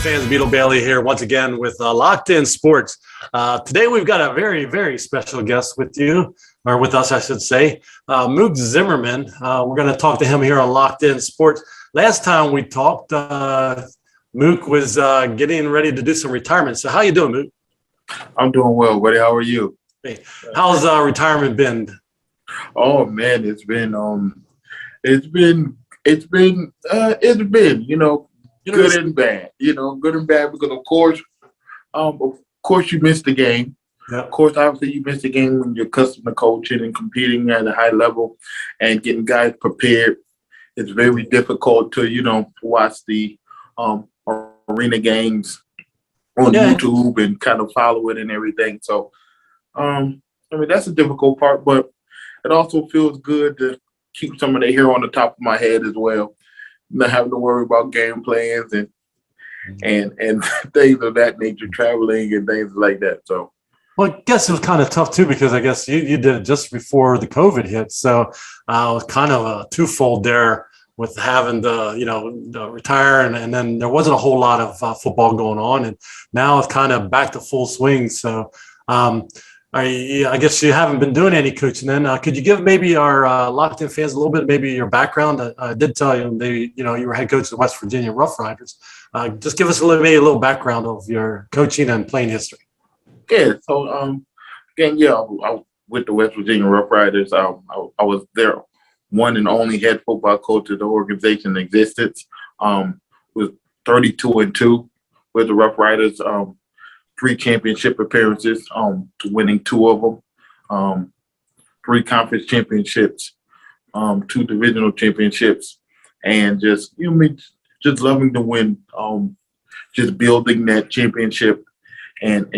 fans, Beetle Bailey here once again with LockedIn Sports. Today we've got a very, very special guest with you, or with us, I should say, Mook Zimmerman. We're going to talk to him here on LockedIn Sports. Last time we talked, Mook was getting ready to do some retirement. So how you doing, Mook? I'm doing well, buddy. How are you? Hey, how's retirement been? Oh man, it's been good and bad. Good and bad because of course you missed the game. Yeah. Of course, obviously you missed the game when you're accustomed to coaching and competing at a high level and getting guys prepared. It's very difficult to watch the arena games on YouTube and kind of follow it and everything. So, that's a difficult part, but it also feels good to keep some of the hair on the top of my head as well. Not having to worry about game plans and things of that nature, traveling and things like that. So, well, I guess it was kind of tough too, because I guess you did it just before the COVID hit. So it was kind of a twofold there with having to, retire. And then there wasn't a whole lot of football going on. And now it's kind of back to full swing. So I guess you haven't been doing any coaching then. Could you give maybe our locked-in fans a little bit, maybe your background? I did tell you, you were head coach of the West Virginia Rough Riders. Just give us maybe a little background of your coaching and playing history. Yeah. So again, I with the West Virginia Rough Riders. I was their one and only head football coach of the organization in existence. Was 32-2 with the Rough Riders. 3 championship appearances, winning 2 of them, 3 conference championships, 2 divisional championships, and just loving to win, just building that championship and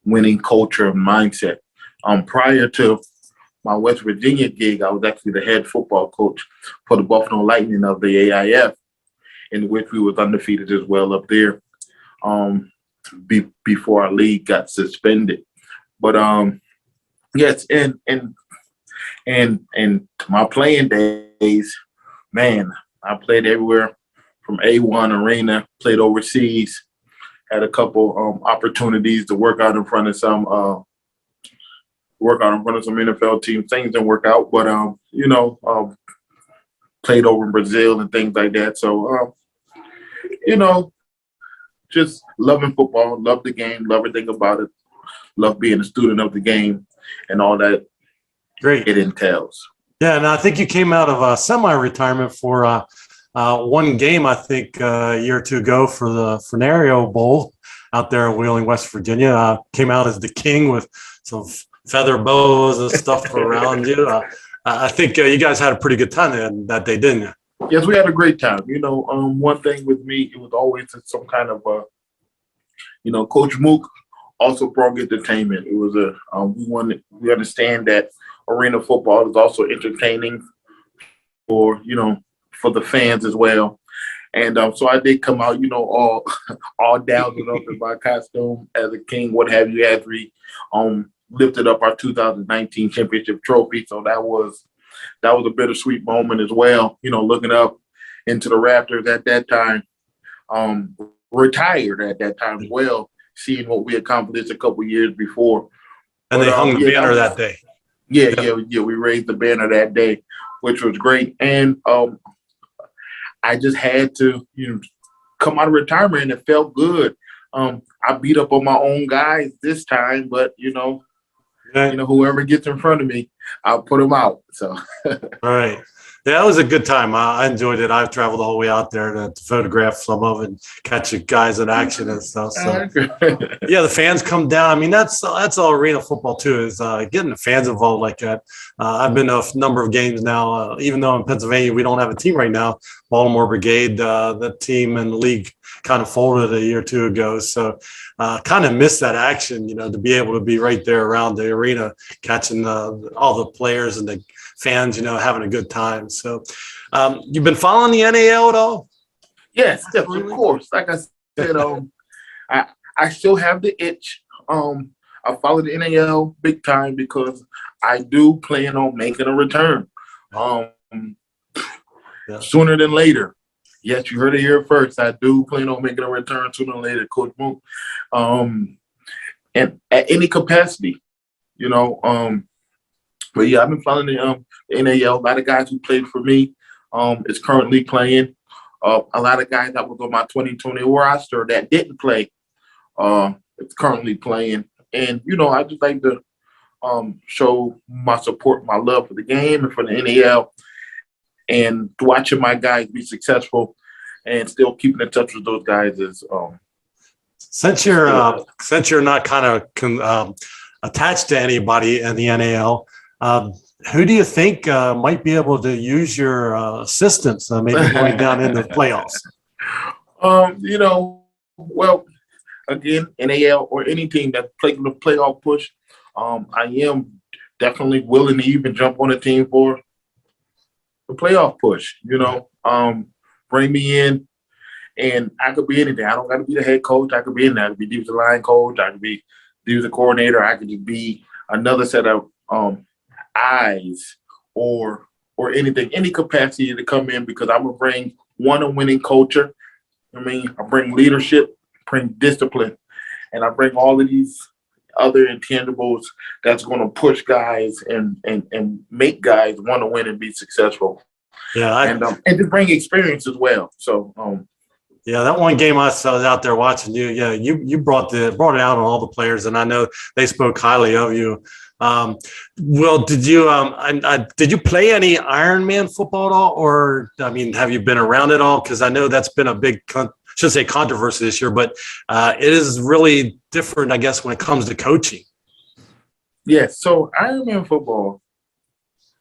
winning culture and mindset. Prior to my West Virginia gig, I was actually the head football coach for the Buffalo Lightning of the AIF, in which we was undefeated as well up there. Before our league got suspended, but yes, and my playing days, man, I played everywhere from A1 arena, played overseas, had a couple opportunities to work out in front of some NFL teams. Things didn't work out, but played over in Brazil and things like that. So just loving football, love the game, love everything about it, love being a student of the game and all that it entails. Yeah, and I think you came out of semi-retirement for one game, I think, a year or two ago for the Fernario Bowl out there in Wheeling, West Virginia. Came out as the king with some feather bows and stuff around you. I think you guys had a pretty good time that day, didn't you? Yes, we had a great time. One thing with me, it was always some kind of, Coach Mook also brought entertainment. It was we understand that arena football is also entertaining for the fans as well. And so I did come out, all dazzled up in my costume as a king, what have you, as we lifted up our 2019 championship trophy. So that was a bittersweet moment as well, looking up into the Raptors at that time, retired at that time as well, seeing what we accomplished a couple years before. And they hung the banner that day. Yeah, we raised the banner that day, which was great. And I just had to, come out of retirement, and it felt good. I beat up on my own guys this time, but, whoever gets in front of me, I'll put them out. So, all right. Yeah, that was a good time. I enjoyed it. I've traveled all the way out there to photograph some of it and catch you guys in action and stuff. So, yeah, the fans come down. I mean, that's all arena football too, is getting the fans involved like that. I've been to a number of games now, even though in Pennsylvania we don't have a team right now. Baltimore Brigade, the team and the league kind of folded a year or two ago. So kind of missed that action, to be able to be right there around the arena, catching all the players and the fans, having a good time. So you've been following the NAL at all? Yes, of course. Like I said, I still have the itch. I follow the NAL big time because I do plan on making a return sooner than later. Yes, you heard it here first. I do plan on making a return sooner or later, Coach Mook. And at any capacity, you know. But yeah, I've been following the NAL. A lot of guys who played for me is currently playing. A lot of guys that was on my 2020 roster that didn't play is currently playing. And, you know, I just like to show my support, my love for the game and for the NAL, and watching my guys be successful and still keeping in touch with those guys is since you're not kind of attached to anybody in the NAL, who do you think might be able to use your assistance maybe going down into the playoffs? You know, well, again, NAL or any team that's playing the playoff push, I am definitely willing to even jump on a team for the playoff push. You know, bring me in, and I could be anything. I don't got to be the head coach. I could be in there. I could be defensive line coach. I could be defensive coordinator. I could just be another set of eyes or anything, any capacity to come in, because I would bring a winning culture. I mean, I bring leadership, bring discipline, and I bring all of these other intangibles that's going to push guys and make guys want to win and be successful. Yeah, and to bring experience as well. So yeah, that one game I was out there watching you. Yeah, you brought it out on all the players, and I know they spoke highly of you. Well, did you play any Ironman football at all, or I mean, have you been around it all? Because I know that's been a big, should say controversy this year, but it is really different, I guess, when it comes to coaching. Yes, so Ironman football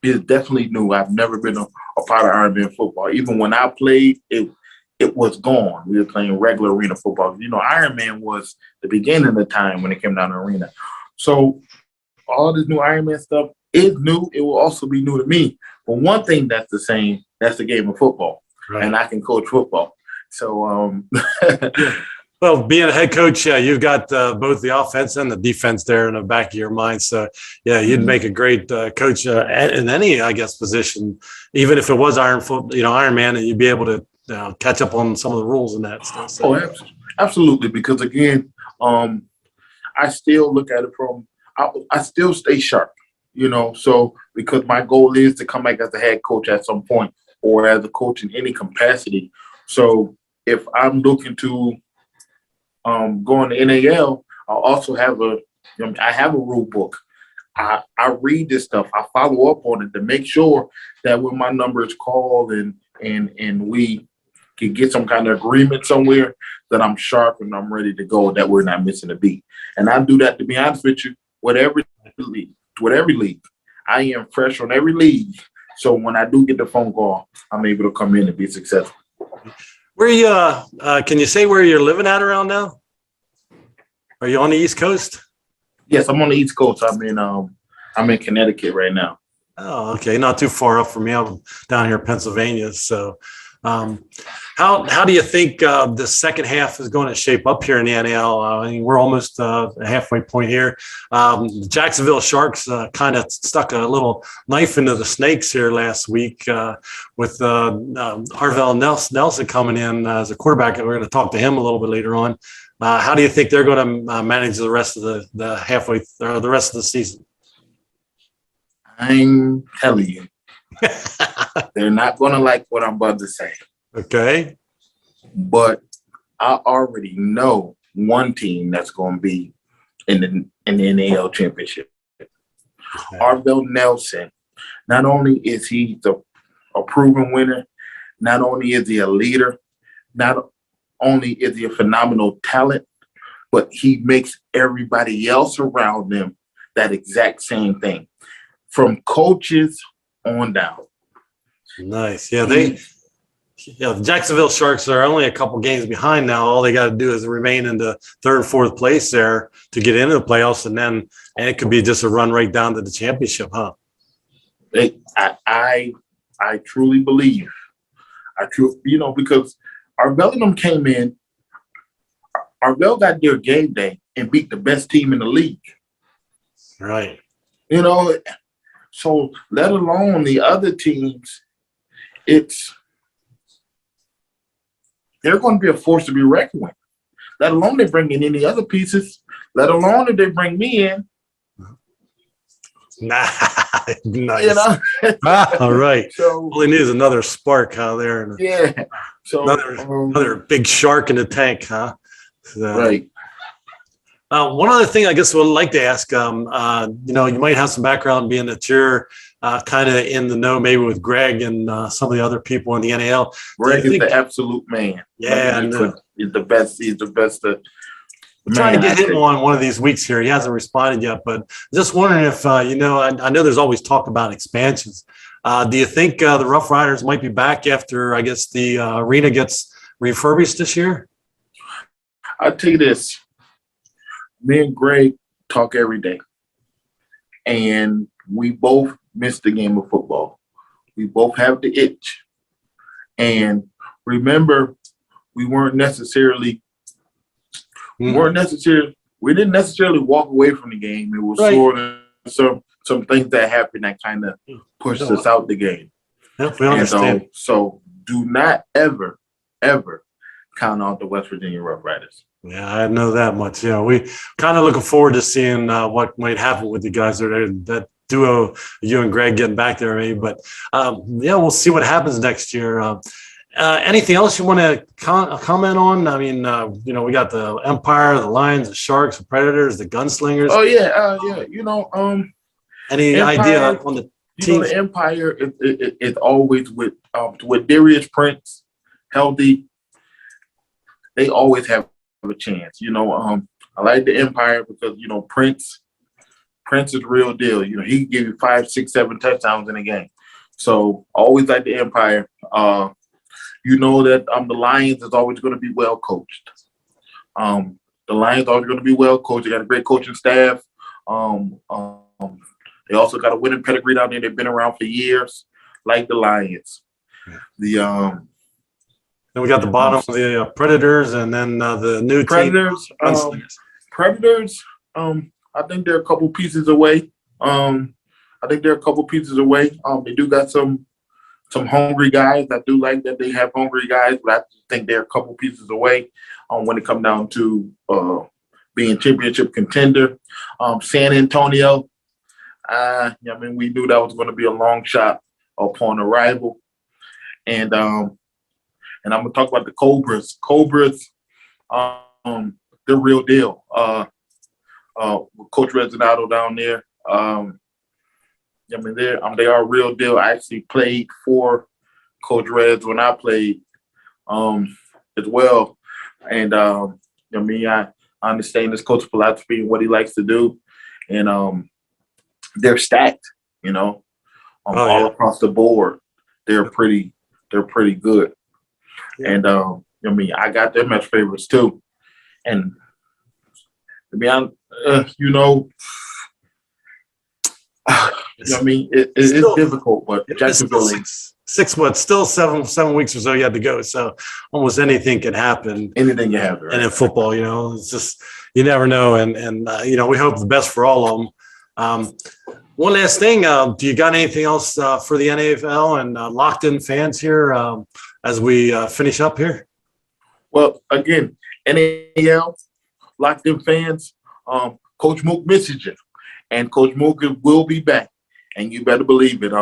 is definitely new. I've never been a part of Ironman football. Even when I played, it was gone. We were playing regular arena football. You know, Ironman was the beginning of the time when it came down to arena. So all this new Ironman stuff is new. It will also be new to me. But one thing that's the same, that's the game of football. Right. And I can coach football. So, well, being a head coach, yeah, you've got both the offense and the defense there in the back of your mind. So, yeah, you'd make a great coach in any, I guess, position, even if it was Ironman, and you'd be able to catch up on some of the rules and that stuff. So. Oh, absolutely. Because again, I still look at it from, I still stay sharp, you know. So because my goal is to come back as a head coach at some point, or as a coach in any capacity. So if I'm looking to go in the NAL, I also have I have a rule book. I read this stuff. I follow up on it to make sure that when my number is called and we can get some kind of agreement somewhere, that I'm sharp and I'm ready to go, that we're not missing a beat. And I do that, to be honest with you, with every league. I am fresh on every league. So when I do get the phone call, I'm able to come in and be successful. Where you? Can you say where you're living at around now? Are you on the East Coast? Yes, I'm on the East Coast. I'm in Connecticut right now. Oh, okay, not too far up from me. I'm down here in Pennsylvania. So, how do you think the second half is going to shape up here in the NL? I mean, we're almost a halfway point here. The Jacksonville Sharks kind of stuck a little knife into the snakes here last week with Harvell Nelson coming in as a quarterback. We're going to talk to him a little bit later on. How do you think they're going to manage the rest of the rest of the season? I'm telling you, they're not going to like what I'm about to say. Okay. But I already know one team that's going to be in the NAL championship. Okay. Harvell Nelson, not only is he a proven winner, not only is he a leader, not only is he a phenomenal talent, but he makes everybody else around him that exact same thing, from coaches on down. Nice. Yeah, the Jacksonville Sharks are only a couple games behind now. All they got to do is remain in the third or fourth place there to get into the playoffs, and it could be just a run right down to the championship, huh? I truly believe. Because Harvell and them came in, Harvell got their game day and beat the best team in the league. Right. You know, so let alone the other teams, it's they're going to be a force to be reckoned with. Let alone they bring in any other pieces. Let alone if they bring me in. Nah, nice. You know. All right. So all he needs is another spark, huh? There, yeah. So another big shark in the tank, huh? So, right. one other thing I guess I would like to ask, you know, you might have some background being that you're kind of in the know maybe with Greg and some of the other people in the NAL. Greg is the absolute man. Yeah, he's the best. He's the best. I'm trying to get him on one of these weeks here. He hasn't responded yet, but just wondering if, you know, I know there's always talk about expansions. Do you think the Rough Riders might be back after, I guess, the arena gets refurbished this year? I'll tell you this. Me and Greg talk every day, and we both miss the game of football. We both have the itch. And remember, we didn't necessarily walk away from the game. It was sort of some things that happened that kind of pushed us out the game. Yep, we understand. So do not ever count out the West Virginia Rough Riders. Yeah, I know that much. Yeah, we kind of looking forward to seeing what might happen with you guys. That duo, you and Greg getting back there, maybe. But yeah, we'll see what happens next year. Anything else you want to comment on? I mean, you know, we got the Empire, the Lions, the Sharks, the Predators, the Gunslingers. Oh yeah, yeah. You know, any Empire, idea on the team? You know, the Empire is always with Darius Prince healthy. They always have a chance. You know, I like the Empire because, you know, Prince is real deal. You know, he can give you 5, 6, 7 touchdowns in a game. So always like the Empire. You know that the Lions is always going to be well coached. The Lions are always going to be well coached. They got a great coaching staff. They also got a winning pedigree down there. They've been around for years, like the Lions. Then we got the bottom of the Predators, and then the new Predators. Team. Predators. I think they're a couple pieces away. They do got some hungry guys. I do like that they have hungry guys, but I think they're a couple pieces away when it comes down to being championship contender. San Antonio. I mean, we knew that was going to be a long shot upon arrival, and I'm going to talk about the Cobras. Cobras, they're real deal. Coach Reginaldo down there, I mean, they are real deal. I actually played for Coach Reds when I played as well. And, I mean, I understand his coach philosophy and what he likes to do. And they're stacked, you know, all across the board. They're pretty good. Yeah. And I mean, I got them as favorites too. And to be honest, you know, I mean, it is difficult, but Jacksonville still 7 weeks or so you have to go. So almost anything can happen. Anything can happen. Right? And in football, you know, it's just you never know. And you know, we hope the best for all of them. One last thing, do you got anything else for the NFL and locked-in fans here as we finish up here? Well, again, NAL, locked-in fans, Coach Mook misses you, and Coach Mook will be back, and you better believe it.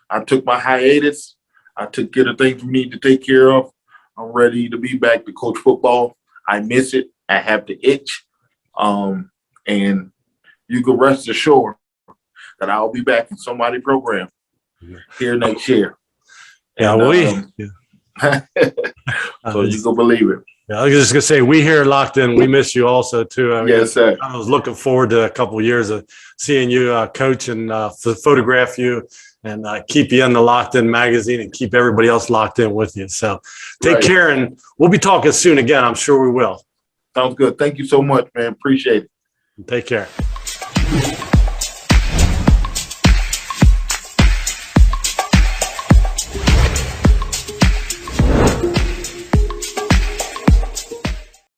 I took my hiatus. I took care of things we need to take care of. I'm ready to be back to coach football. I miss it. I have the itch, and you can rest assured that I'll be back in somebody's program here next year. Yeah, so you can believe it. Yeah, I was just gonna say we here at Locked In, we miss you also too. I mean, yes, sir. I was looking forward to a couple of years of seeing you coach and photograph you and keep you in the Locked In magazine and keep everybody else locked in with you. So take care, and we'll be talking soon again. I'm sure we will. Sounds good. Thank you so much, man. Appreciate it. Take care.